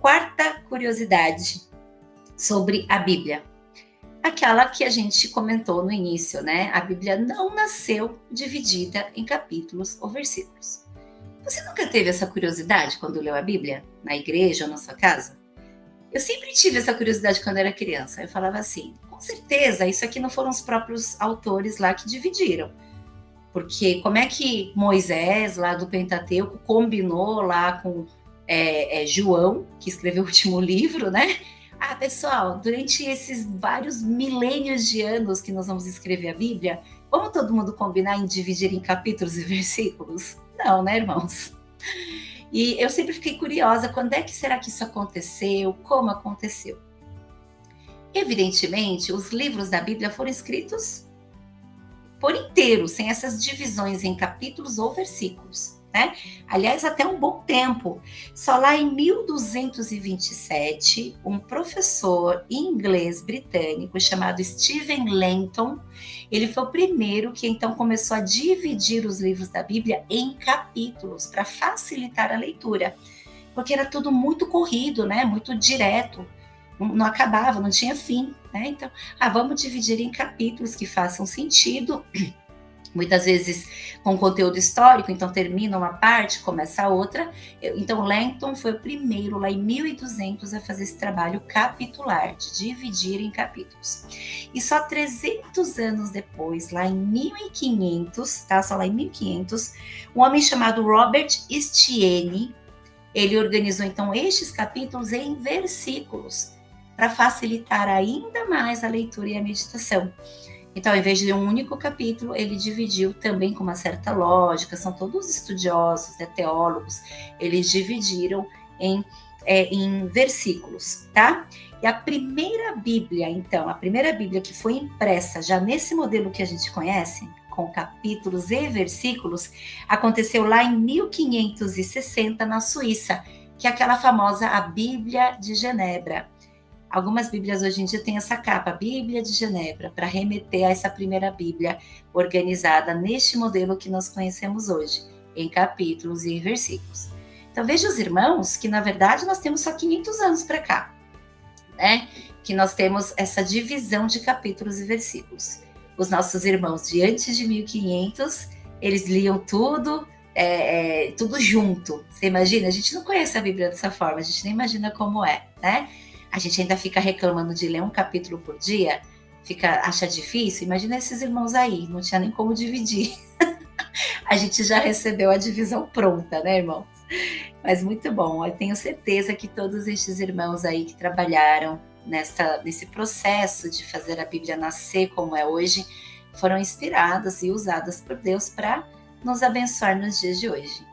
quarta curiosidade sobre a Bíblia. Aquela que a gente comentou no início, né? A Bíblia não nasceu dividida em capítulos ou versículos. Você nunca teve essa curiosidade quando leu a Bíblia? Na igreja ou na sua casa? Eu sempre tive essa curiosidade quando era criança. Eu falava assim, com certeza, isso aqui não foram os próprios autores lá que dividiram. Porque como é que Moisés, lá do Pentateuco, combinou lá com João, que escreveu o último livro, né? Ah, pessoal, durante esses vários milênios de anos que nós vamos escrever a Bíblia, vamos todo mundo combinar em dividir em capítulos e versículos? Não, né, irmãos? E eu sempre fiquei curiosa, quando é que será que isso aconteceu? Como aconteceu? Evidentemente, os livros da Bíblia foram escritos por inteiro, sem essas divisões em capítulos ou versículos, né? Aliás, até um bom tempo. Só lá em 1227, um professor inglês britânico chamado Stephen Langton, ele foi o primeiro que então começou a dividir os livros da Bíblia em capítulos para facilitar a leitura, porque era tudo muito corrido, né? Muito direto. Não acabava, não tinha fim, né? Então, vamos dividir em capítulos que façam sentido, muitas vezes com conteúdo histórico, então termina uma parte, começa a outra. Então, Langton foi o primeiro, lá em 1200, a fazer esse trabalho capitular, de dividir em capítulos. E só 300 anos depois, lá em 1500, tá? Só lá em 1500, um homem chamado Robert Estienne, ele organizou então estes capítulos em versículos, para facilitar ainda mais a leitura e a meditação. Então, ao invés de um único capítulo, ele dividiu também com uma certa lógica, são todos estudiosos, né, teólogos, eles dividiram em versículos, tá? E a primeira Bíblia, então, a primeira Bíblia que foi impressa já nesse modelo que a gente conhece, com capítulos e versículos, aconteceu lá em 1560, na Suíça, que é aquela famosa a Bíblia de Genebra. Algumas Bíblias hoje em dia têm essa capa, Bíblia de Genebra, para remeter a essa primeira Bíblia organizada neste modelo que nós conhecemos hoje, em capítulos e em versículos. Então veja os irmãos que na verdade nós temos só 500 anos para cá, né? Que nós temos essa divisão de capítulos e versículos. Os nossos irmãos de antes de 1500, eles liam tudo, tudo junto. Você imagina? A gente não conhece a Bíblia dessa forma, a gente nem imagina como é, né? A gente ainda fica reclamando de ler um capítulo por dia, acha difícil. Imagina esses irmãos aí, não tinha nem como dividir. A gente já recebeu a divisão pronta, né, irmãos? Mas muito bom, eu tenho certeza que todos estes irmãos aí que trabalharam nesse processo de fazer a Bíblia nascer como é hoje, foram inspirados e usados por Deus para nos abençoar nos dias de hoje.